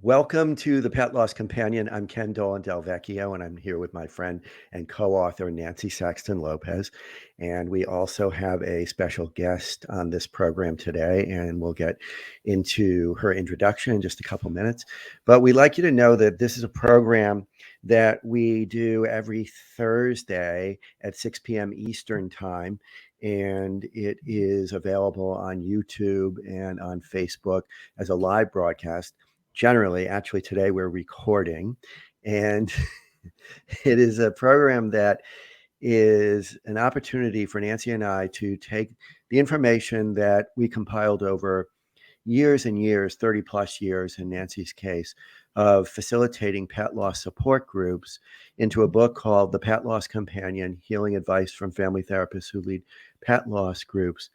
Welcome to the Pet Loss Companion. I'm Ken Dolan Del Vecchio, and I'm here with my friend and co-author Nancy Saxton Lopez. And we also have a special guest on this program today, and we'll get into her introduction in just a couple minutes. But we'd like you to know that this is a program that we do every Thursday at 6 p.m. Eastern Time. And it is available on YouTube and on Facebook as a live broadcast. Generally, actually, today we're recording, and it is a program that is an opportunity for Nancy and I to take the information that we compiled over years and years, 30 plus years in Nancy's case, of facilitating pet loss support groups into a book called The Pet Loss Companion: Healing Advice from Family Therapists Who Lead Pet Loss Groups,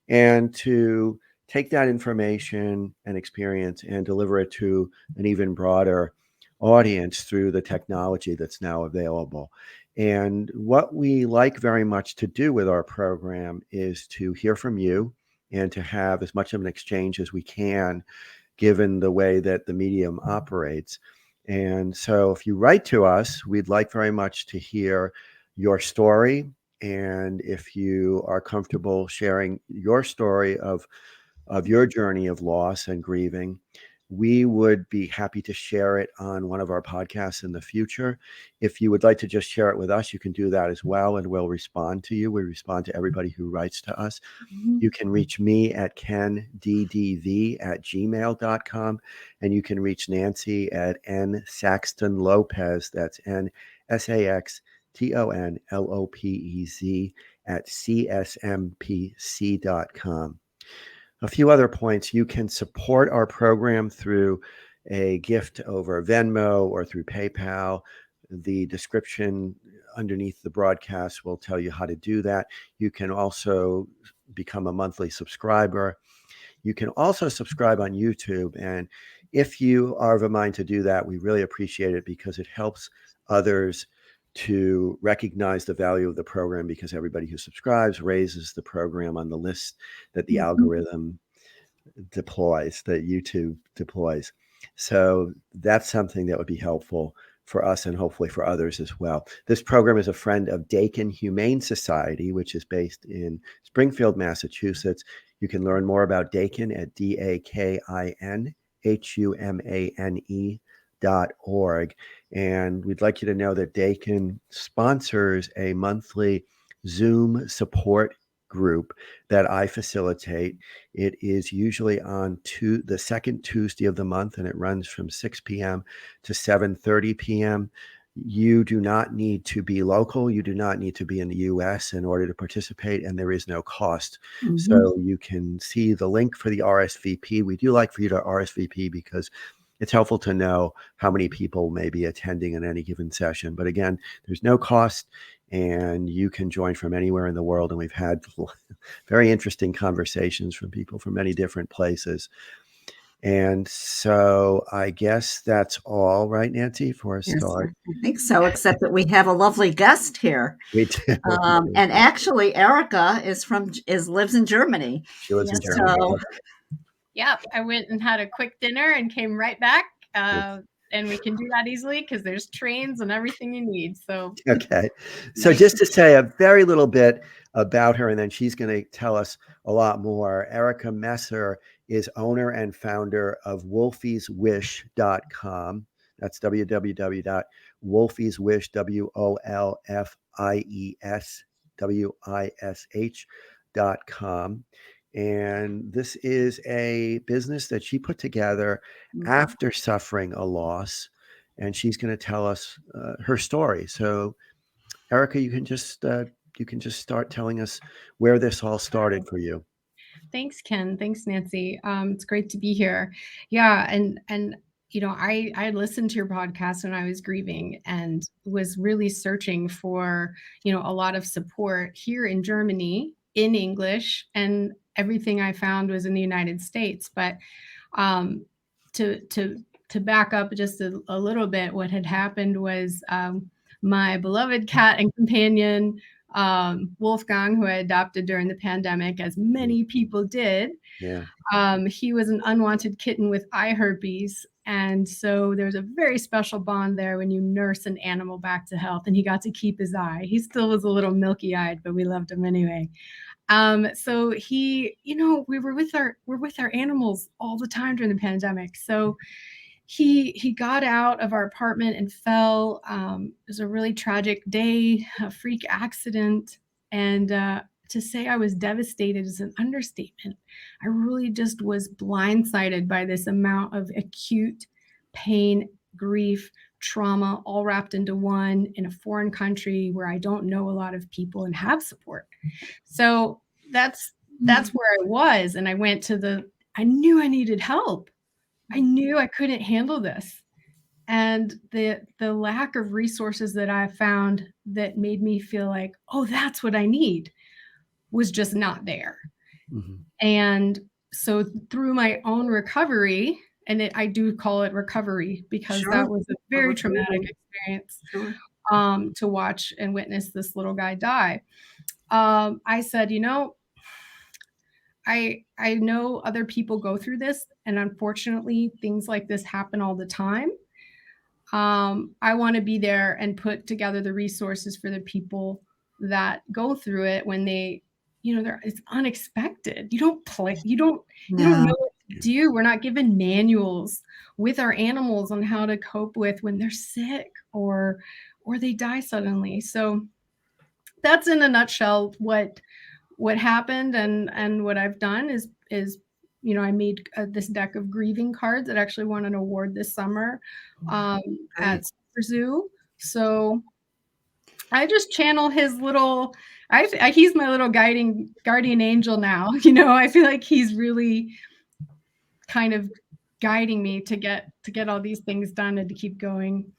and to take that information and experience and deliver it to an even broader audience through the technology that's now available. And what we like very much to do with our program is to hear from you and to have as much of an exchange as we can, given the way that the medium operates. And so if you write to us, we'd like very much to hear your story. And if you are comfortable sharing your story of your journey of loss and grieving, we would be happy to share it on one of our podcasts in the future. If you would like to just share it with us, you can do that as well, and we'll respond to you. We respond to everybody who writes to us. You can reach me at kenddv@gmail.com, and you can reach Nancy at nsaxtonlopez, that's NSAXTONLOPEZ @csmpc.com. A few other points: you can support our program through a gift over Venmo or through PayPal. The description underneath the broadcast will tell you how to do that. You can also become a monthly subscriber. You can also subscribe on YouTube. And if you are of a mind to do that, we really appreciate it because it helps others to recognize the value of the program, because everybody who subscribes raises the program on the list that the algorithm deploys, that YouTube deploys. So that's something that would be helpful for us and hopefully for others as well. This program is a friend of Dakin Humane Society, which is based in Springfield, Massachusetts. You can learn more about Dakin at DAKINHUMANE.org. And we'd like you to know that Dakin sponsors a monthly Zoom support group that I facilitate. It is usually on the second Tuesday of the month, and it runs from 6 p.m. to 7:30 p.m. You do not need to be local. You do not need to be in the U.S. in order to participate, and there is no cost. So you can see the link for the RSVP. We do like for you to RSVP because it's helpful to know how many people may be attending in any given session. But again, there's no cost, and you can join from anywhere in the world. And we've had very interesting conversations from people from many different places. And so I guess that's all, right, Nancy, for a start? I think so, except that we have a lovely guest here. We do. And actually, Erica lives in Germany. She lives in Germany. So, yeah, I went and had a quick dinner and came right back. And we can do that easily because there's trains and everything you need. So okay. So just to say a very little bit about her, and then she's going to tell us a lot more. Erica Messer is owner and founder of WolfiesWish.com. That's www.wolfieswish, WOLFIESWISH.com. And this is a business that she put together after suffering a loss, and she's going to tell us her story. So, Erica, you can just start telling us where this all started for you. Thanks, Ken. Thanks, Nancy. It's great to be here. Yeah, and you know, I listened to your podcast when I was grieving and was really searching for, you know, a lot of support here in Germany in English, and everything I found was in the United States. But to back up just a little bit, what had happened was my beloved cat and companion, Wolfgang, who I adopted during the pandemic, as many people did. Yeah. He was an unwanted kitten with eye herpes, And so there's a very special bond there when you nurse an animal back to health. And he got to keep his eye. He still was a little milky eyed, but we loved him anyway. So he, we're with our animals all the time during the pandemic. So he got out of our apartment and fell. It was a really tragic day, a freak accident. And to say I was devastated is an understatement. I really just was blindsided by this amount of acute pain, grief, trauma, all wrapped into one in a foreign country where I don't know a lot of people and have support. So that's where I was. And I went to I knew I needed help. I knew I couldn't handle this. And the lack of resources that I found that made me feel like, oh, that's what I need, was just not there. Mm-hmm. And so through my own recovery, and I do call it recovery because that was a very traumatic experience, to watch and witness this little guy die. I said, I know other people go through this, and unfortunately things like this happen all the time. I want to be there and put together the resources for the people that go through it when they, it's unexpected. You don't know what to do. We're not given manuals with our animals on how to cope with when they're sick or they die suddenly. So that's in a nutshell what happened, and what I've done is I made this deck of grieving cards that actually won an award this summer at Superzoo. So I just channel his little. He's my little guardian angel now. I feel like he's really kind of guiding me to get all these things done and to keep going.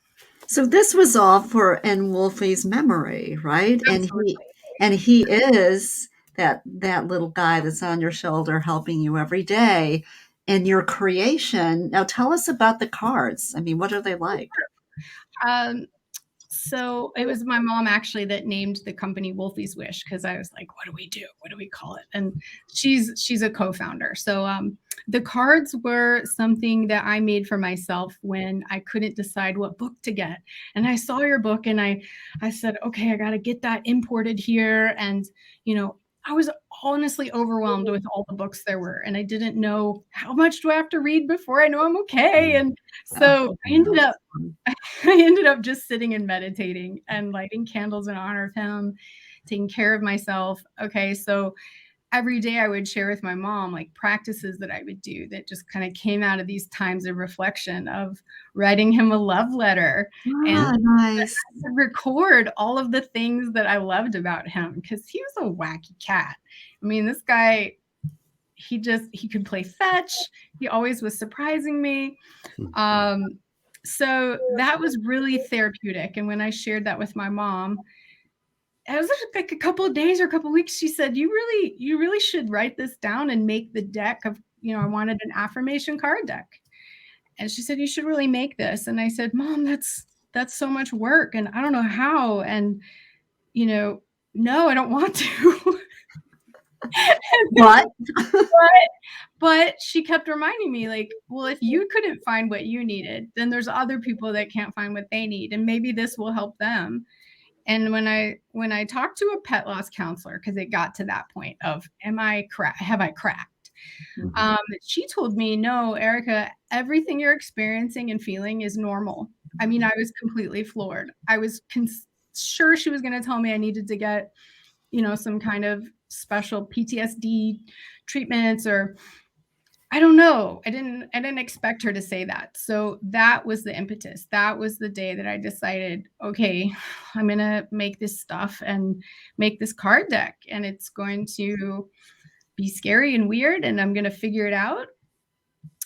So this was all in Wolfie's memory, right? Absolutely. And he is that little guy that's on your shoulder helping you every day in your creation. Now tell us about the cards. I mean, what are they like? So it was my mom actually that named the company Wolfies Wish, because I was like, what do we do? What do we call it? And she's a co-founder. So the cards were something that I made for myself when I couldn't decide what book to get. And I saw your book and I said, okay, I got to get that imported here. And, I was honestly overwhelmed with all the books there were. And I didn't know how much do I have to read before I know I'm okay. And so I ended up just sitting and meditating and lighting candles in honor of him, taking care of myself. Okay. So every day I would share with my mom like practices that I would do that just kind of came out of these times of reflection, of writing him a love letter and nice. record all of the things that I loved about him, because he was a wacky cat. I mean, this guy, he could play fetch. He always was surprising me. So that was really therapeutic. And when I shared that with my mom, it was like a couple of days or a couple of weeks, she said, you really should write this down and make the deck of, I wanted an affirmation card deck. And she said, you should really make this. And I said, Mom, that's so much work. And I don't know how. And, no, I don't want to. What? But she kept reminding me, like, well, if you couldn't find what you needed, then there's other people that can't find what they need. And maybe this will help them. And when I talked to a pet loss counselor, because it got to that point of, have I cracked? Mm-hmm. She told me, no, Erica, everything you're experiencing and feeling is normal. I mean, I was completely floored. I was sure she was going to tell me I needed to get, some kind of special PTSD treatments, or I don't know. I didn't expect her to say that. So that was the impetus. That was the day that I decided, okay, I'm going to make this stuff and make this card deck, and it's going to be scary and weird, and I'm going to figure it out.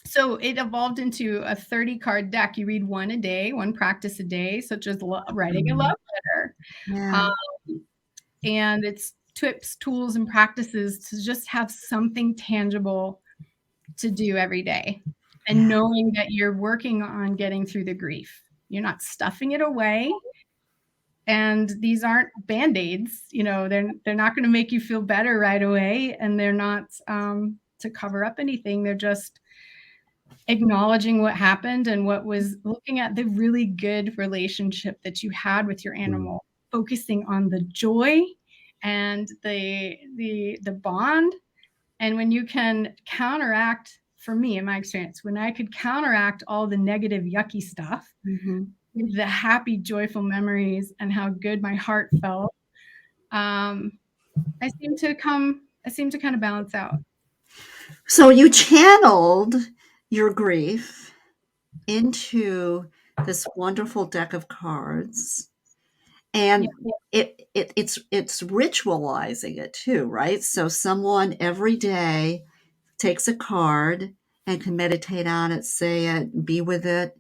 So it evolved into a 30 card deck. You read one a day, one practice a day, such as writing a love letter. Yeah. And it's tips, tools, and practices to just have something tangible to do every day, and knowing that you're working on getting through the grief. You're not stuffing it away. And these aren't Band-Aids, they're not going to make you feel better right away. And they're not to cover up anything. They're just acknowledging what happened and what was looking at the really good relationship that you had with your animal, focusing on the joy and the bond. And when you can counteract, for me, in my experience, when I could counteract all the negative, yucky stuff with the happy, joyful memories and how good my heart felt, I seem to kind of balance out. So you channeled your grief into this wonderful deck of cards, and it's ritualizing it too, right? So someone every day takes a card and can meditate on it, say it, be with it.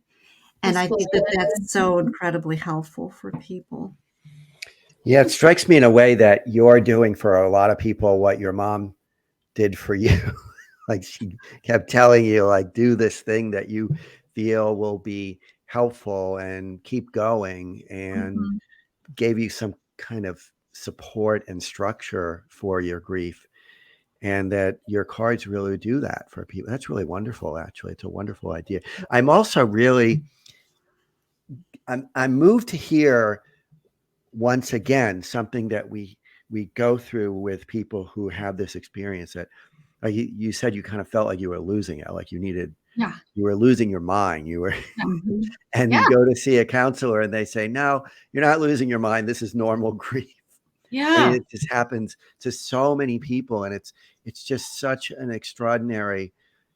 And I think that that's so incredibly helpful for people. Yeah, it strikes me in a way that you're doing for a lot of people what your mom did for you. Like she kept telling you, like, do this thing that you feel will be helpful and keep going, and gave you some kind of support and structure for your grief. And that your cards really do that for people. That's really wonderful, actually. It's a wonderful idea. I'm also really, I'm moved to hear once again something that we go through with people who have this experience, that you said you kind of felt like you were losing it, like you were losing your mind. You were, and you go to see a counselor and they say, no, you're not losing your mind. This is normal grief. I mean, it just happens to so many people, and it's just such an extraordinary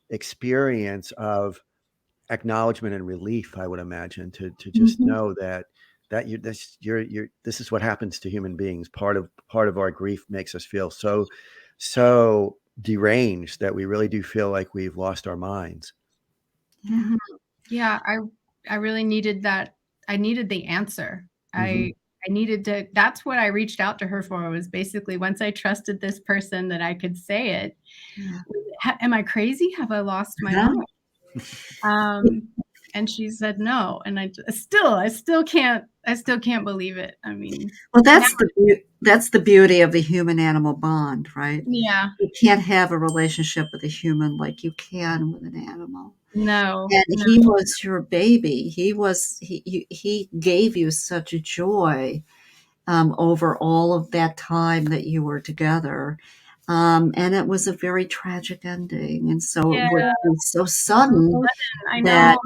experience of acknowledgement and relief, I would imagine, to just know that this is what happens to human beings. Part of our grief makes us feel so deranged that we really do feel like we've lost our minds. Yeah, I really needed that. I needed the answer. I needed to, that's what I reached out to her for, was basically, once I trusted this person that I could say it. Am I crazy? Have I lost my mind? And she said no, and I still can't believe it. I mean, well, that's the beauty of the human animal bond, right? Yeah. You can't have a relationship with a human like you can with an animal. No. And he was your baby. He gave you such joy over all of that time that you were together. And it was a very tragic ending. And so it would be so sudden that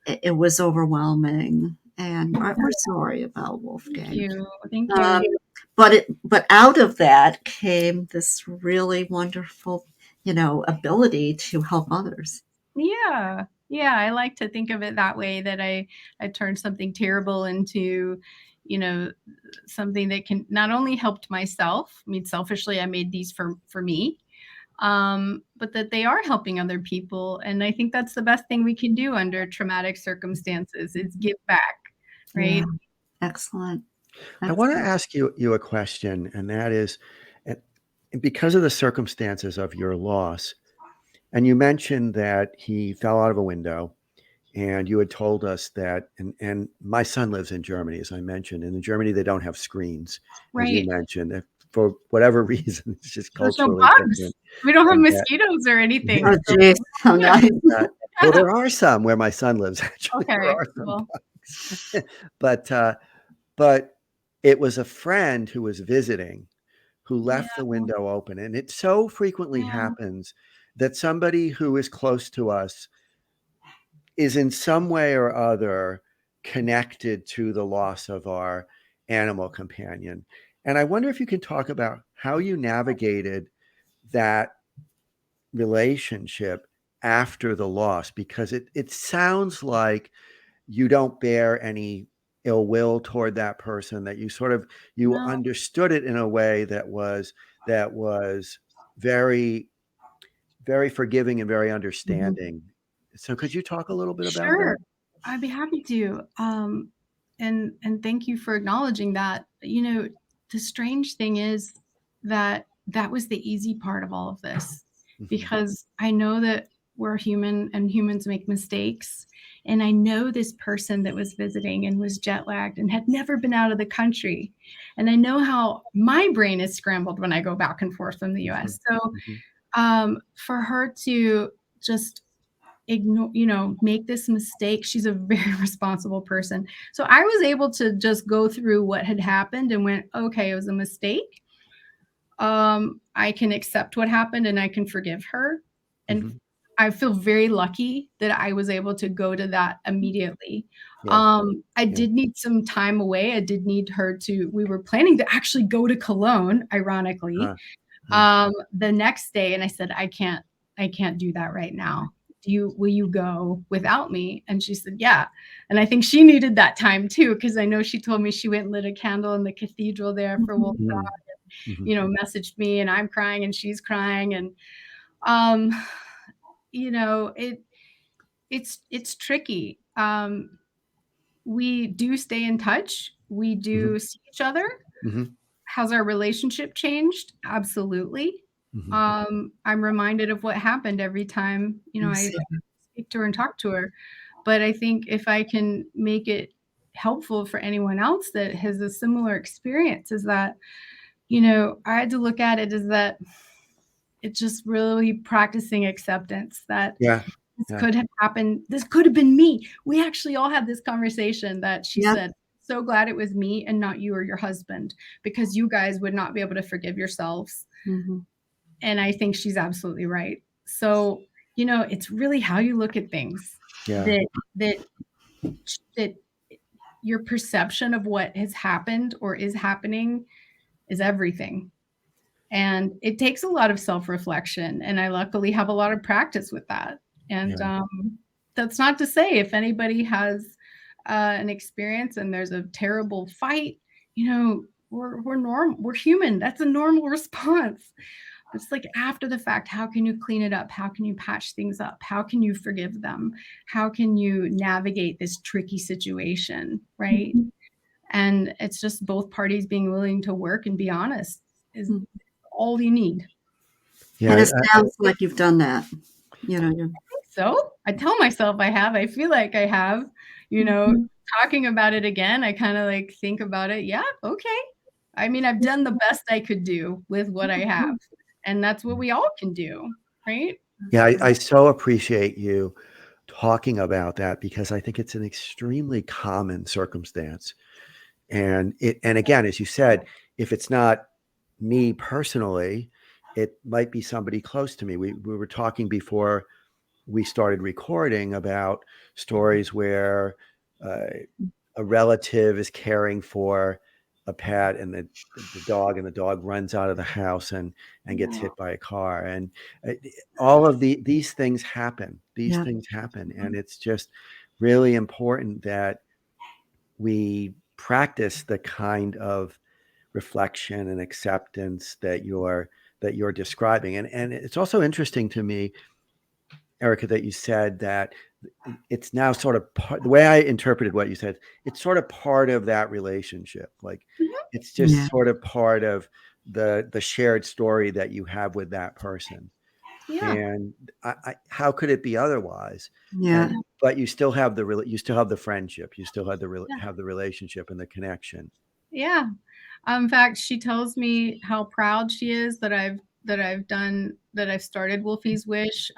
it was overwhelming. And we're sorry about Wolfgang. Thank you. But out of that came this really wonderful, ability to help others. Yeah. I like to think of it that way, that I turned something terrible into, something that can not only helped myself. I mean, selfishly, I made these for me, but that they are helping other people. And I think that's the best thing we can do under traumatic circumstances, is give back, right? Yeah. Excellent. I want to ask you a question, and that is, because of the circumstances of your loss, and you mentioned that he fell out of a window, and you had told us that, and my son lives in Germany, as I mentioned, and in Germany they don't have screens, as you mentioned, for whatever reason. It's just culturally different. We don't have mosquitoes or anything. Oh, geez. How nice. Well, there are some where my son lives, actually. Okay. There are some bugs. But it was a friend who was visiting who left the window open. And it so frequently happens that somebody who is close to us is in some way or other connected to the loss of our animal companion. And I wonder if you can talk about how you navigated that relationship after the loss, because it sounds like you don't bear any ill will toward that person, that you understood it in a way that was very, very forgiving and very understanding. So could you talk a little bit about that? Sure, I'd be happy to. And thank you for acknowledging that. The strange thing is that was the easy part of all of this, because I know that we're human and humans make mistakes. And I know this person that was visiting and was jet lagged and had never been out of the country. And I know how my brain is scrambled when I go back and forth from the US. So for her to just ignore, make this mistake. She's a very responsible person. So I was able to just go through what had happened and went, okay, it was a mistake. I can accept what happened and I can forgive her. And I feel very lucky that I was able to go to that immediately. I did need some time away. I did need her we were planning to actually go to Cologne, ironically, the next day. And I said, I can't do that right now. Will you go without me? And she said, yeah. And I think she needed that time too, because I know she told me she went and lit a candle in the cathedral there for Wolfsale. Messaged me, and I'm crying and she's crying. And, it's tricky. We do stay in touch. We do see each other. Has our relationship changed? Absolutely. I'm reminded of what happened every time, I speak to her and talk to her. But I think if I can make it helpful for anyone else that has a similar experience, is that, I had to look at it as that it's just really practicing acceptance that this could have happened. This could have been me. We actually all had this conversation that she said, so glad it was me and not you or your husband, because you guys would not be able to forgive yourselves. And I think she's absolutely right. So, it's really how you look at things, that your perception of what has happened or is happening is everything. And it takes a lot of self-reflection. And I luckily have a lot of practice with that. And that's not to say if anybody has an experience and there's a terrible fight, we're normal, we're human. That's a normal response. It's like after the fact, how can you clean it up? How can you patch things up? How can you forgive them? How can you navigate this tricky situation, right? And it's just both parties being willing to work and be honest is all you need. Yeah, and it sounds like you've done that. I think so. I tell myself I have. I feel like I have. Talking about it again, I kind of like think about it. Yeah, okay. I mean, I've done the best I could do with what I have. And that's what we all can do, right? Yeah, I so appreciate you talking about that, because I think it's an extremely common circumstance. And again, as you said, if it's not me personally, it might be somebody close to me. We were talking before we started recording about stories where a relative is caring for a pet and the dog runs out of the house and gets hit by a car. And all of these things happen. Things happen. And it's just really important that we practice the kind of reflection and acceptance that you're describing. And it's also interesting to me, Erica, that you said that it's now sort of the way I interpreted what you said, it's sort of part of that relationship. Like it's just sort of part of the shared story that you have with that person. And how could it be otherwise? But you still have the friendship, you still have have the relationship and the connection. In fact, she tells me how proud she is that I've started Wolfies Wish.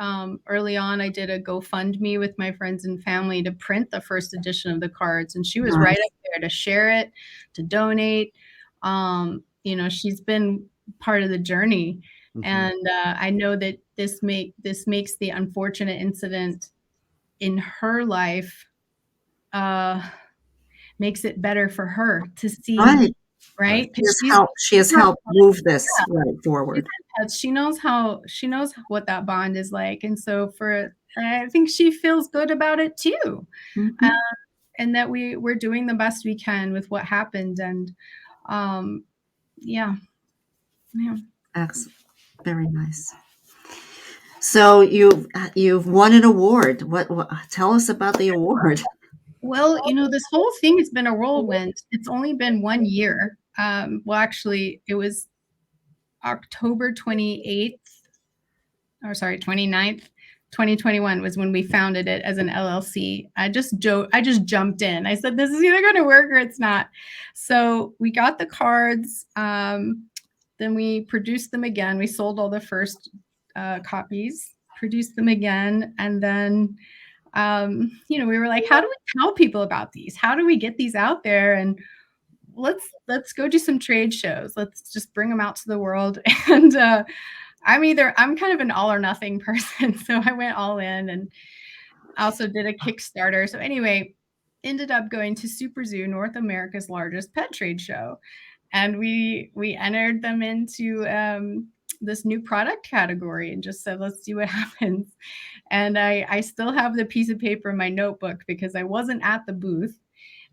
Early on, I did a GoFundMe with my friends and family to print the first edition of the cards, and she was right up there to share it, to donate. She's been part of the journey, and I know that this makes the unfortunate incident in her life makes it better for her to see. Right. She has helped move this forward. She knows what that bond is like. And so I think she feels good about it too. And that we're doing the best we can with what happened. And Excellent. Very nice. So you've won an award. What tell us about the award? Well, this whole thing has been a whirlwind. It's only been 1 year. Well, actually, it was October 29th, 2021 was when we founded it as an LLC. I just jumped in. I said, this is either going to work or it's not. So we got the cards. Then we produced them again. We sold all the first copies, produced them again. And then, we were like, how do we tell people about these? How do we get these out there? And let's go do some trade shows. Let's just bring them out to the world. And I'm kind of an all or nothing person. So I went all in and also did a Kickstarter. So anyway, ended up going to Superzoo, North America's largest pet trade show. And we entered them into this new product category and just said, let's see what happens. And I still have the piece of paper in my notebook because I wasn't at the booth.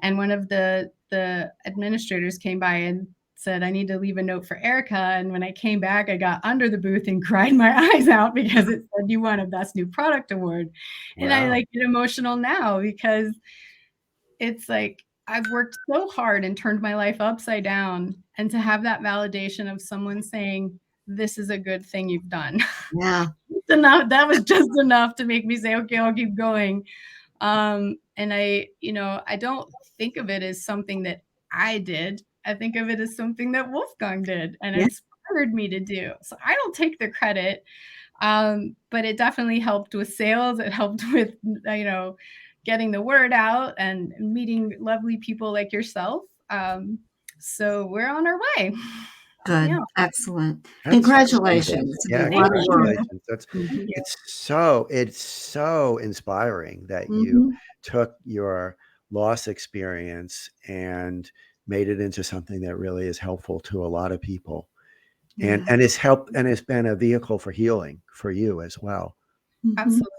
And one of the administrators came by and said, I need to leave a note for Erica. And when I came back, I got under the booth and cried my eyes out because it said you won a Best New Product Award. Wow. And I get emotional now because it's like, I've worked so hard and turned my life upside down. And to have that validation of someone saying, this is a good thing you've done. Yeah. Enough. That was just enough to make me say, okay, I'll keep going. And I don't think of it as something that I did. I think of it as something that Wolfgang did and inspired me to do. So I don't take the credit, but it definitely helped with sales. It helped with, getting the word out and meeting lovely people like yourself. So we're on our way. Good. Yeah. Excellent. Congratulations. Yeah, congratulations. It's so inspiring that you took your loss experience and made it into something that really is helpful to a lot of people. And it's helped and it's been a vehicle for healing for you as well. Absolutely.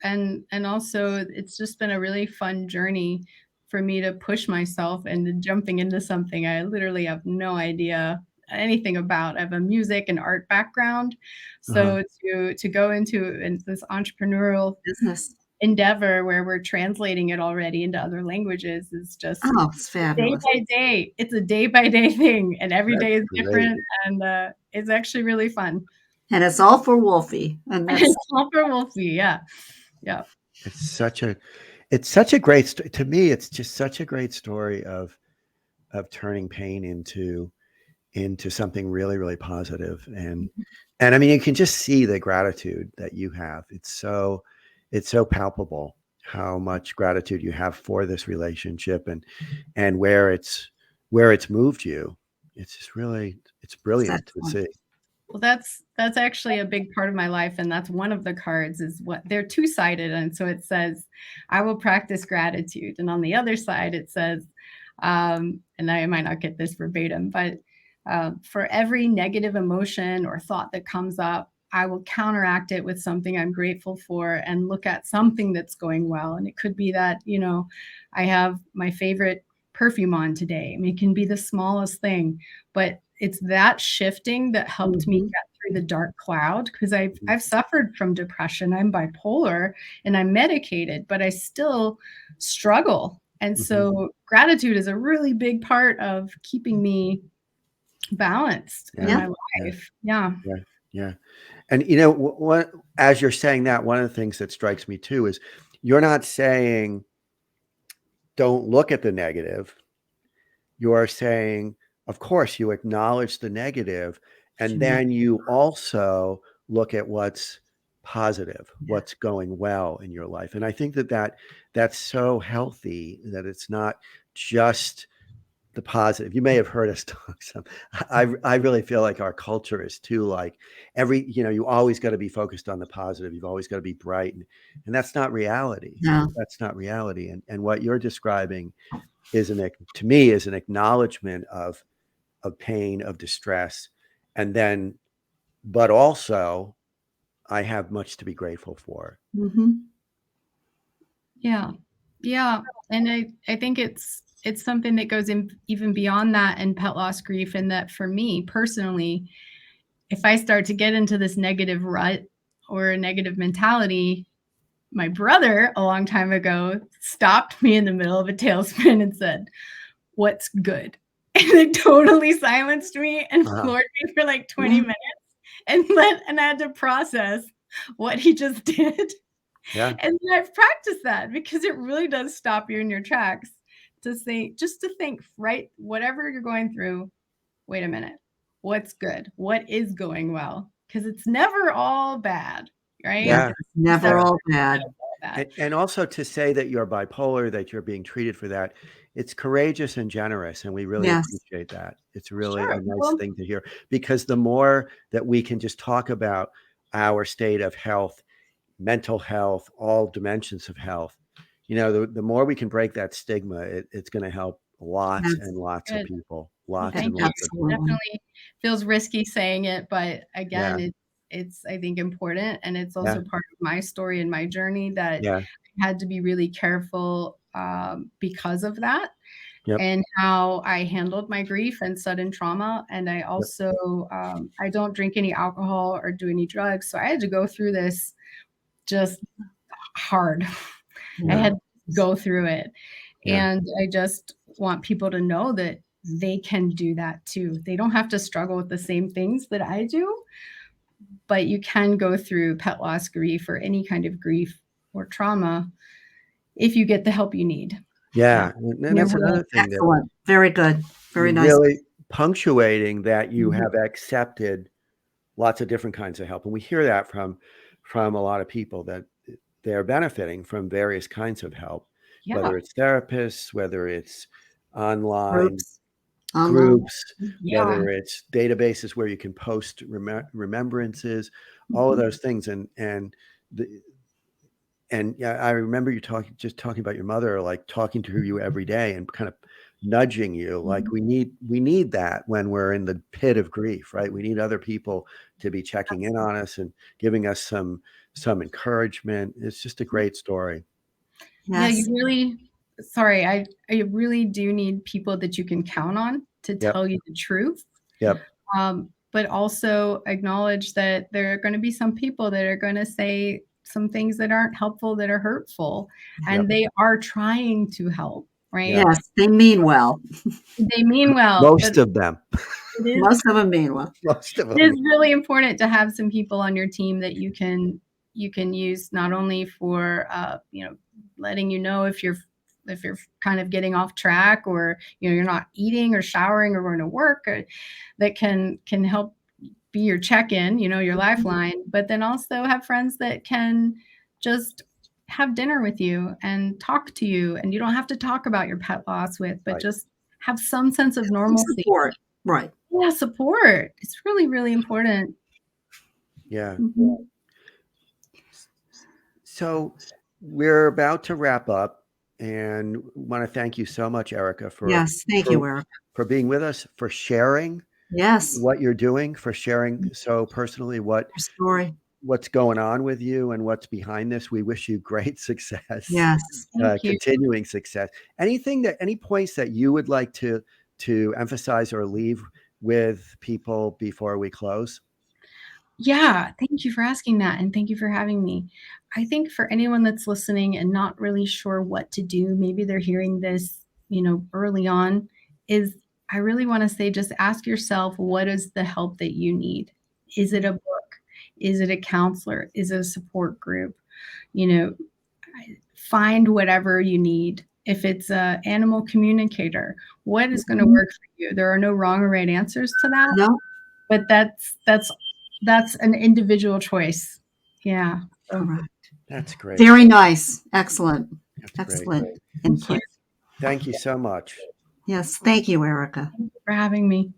And also it's just been a really fun journey for me to push myself into jumping into something I literally have no idea anything about. I have a music and art background. So to go into this entrepreneurial business endeavor where we're translating it already into other languages is just it's fabulous. Day by day. It's a day by day thing, and every day is different, and it's actually really fun. And it's all for Wolfie. And it's all for Wolfie. Yeah. It's such a great to me. It's just such a great story of turning pain into something really, really positive. And I mean, you can just see the gratitude that you have. It's so palpable how much gratitude you have for this relationship and where it's moved you. It's just really, it's brilliant to see. Well, that's actually a big part of my life. And that's one of the cards is what they're two-sided. And so it says, I will practice gratitude. And on the other side, it says, and I might not get this verbatim, but for every negative emotion or thought that comes up, I will counteract it with something I'm grateful for and look at something that's going well. And it could be that, I have my favorite perfume on today. I mean, it can be the smallest thing, but it's that shifting that helped me get through the dark cloud because I've suffered from depression. I'm bipolar and I'm medicated, but I still struggle. And so gratitude is a really big part of keeping me balanced in my life. Yeah. And what as you're saying that, one of the things that strikes me too is you're not saying don't look at the negative. You're saying, of course, you acknowledge the negative, and then you also look at what's positive, what's going well in your life. And I think that's so healthy that it's not just the positive. You may have heard us talk some. I really feel like our culture is too like you always got to be focused on the positive. You've always got to be bright, and that's not reality. No. That's not reality. And what you're describing to me is an acknowledgement of pain, of distress, and then, but also, I have much to be grateful for. Yeah, and I think it's something that goes in even beyond that and pet loss grief. And that for me personally, if I start to get into this negative rut or a negative mentality, my brother a long time ago stopped me in the middle of a tailspin and said, "What's good?" And it totally silenced me and floored me for like 20 minutes and I had to process what he just did. Yeah. And I've practiced that because it really does stop you in your tracks to think, right? Whatever you're going through, wait a minute. What's good? What is going well? Because it's never all bad. right? Yeah. It's never all bad. And also to say that you're bipolar, that you're being treated for that, it's courageous and generous, and we really Yes. appreciate that. It's really Sure. a nice Well, thing to hear, because the more that we can just talk about our state of health, mental health, all dimensions of health, the more we can break that stigma, it's going to help lots Yes. and lots of Good. people, lots Thank and you. lots of people. Absolutely. Definitely feels risky saying it, but again, Yeah. it's I think important, and it's Yeah. also part of my story and my journey that Yeah. I had to be really careful because of that. Yep. And how I handled my grief and sudden trauma. And I also, I don't drink any alcohol or do any drugs. So I had to go through this just hard. I had to go through it. Yeah. And I just want people to know that they can do that too. They don't have to struggle with the same things that I do, but you can go through pet loss grief or any kind of grief or trauma if you get the help you need. Yeah. And that's another thing that Excellent. Very good. Very you're nice. really punctuating, that you Mhm. have accepted lots of different kinds of help. And we hear that from a lot of people, that they're benefiting from various kinds of help, Yeah. whether it's therapists, whether it's online Online. groups, Yeah. whether it's databases where you can post remembrances, all of those things. And yeah, I remember you talking about your mother, like talking to you every day and kind of nudging you, like we need that when we're in the pit of grief, right? We need other people to be checking in on us and giving us some encouragement. It's just a great story. Yeah, Yes. you really, sorry, I really do need people that you can count on to Yep. tell you the truth. Yep. But also acknowledge that there are going to be some people that are going to say some things that aren't helpful, that are hurtful, and they are trying to help, right? Yeah. Yes, they mean well. They mean well, Most but of them. Most of them mean well. Most of it them. is really important to have some people on your team that you can use, not only for letting you know if you're kind of getting off track, or you're not eating or showering or going to work, or that can help be your check-in, your lifeline, but then also have friends that can just have dinner with you and talk to you, and you don't have to talk about your pet loss with, but Right. just have some sense of normalcy. Support. Right. Yeah, support. It's really, really important. Yeah. Mhm. So we're about to wrap up, and want to thank you so much, Erica, Yes. Thank you, Eric. for being with us, for sharing Yes. what you're doing, for sharing so personally Your story. what's going on with you and what's behind this. We wish you great success. Yes. Thank you. Continuing success. Any points that you would like to emphasize or leave with people before we close? Yeah, thank you for asking that, and thank you for having me. I think for anyone that's listening and not really sure what to do, maybe they're hearing this, early on, is I really want to say, just ask yourself, what is the help that you need? Is it a book? Is it a counselor? Is it a support group? Find whatever you need. If it's a animal communicator, what is going to work for you? There are no wrong or right answers to that. No. But that's an individual choice. Yeah. Correct. That's great. Very nice. Excellent. That's Excellent great. input. Thank you so much. Yes. Thank you, Erica. Thank you for having me.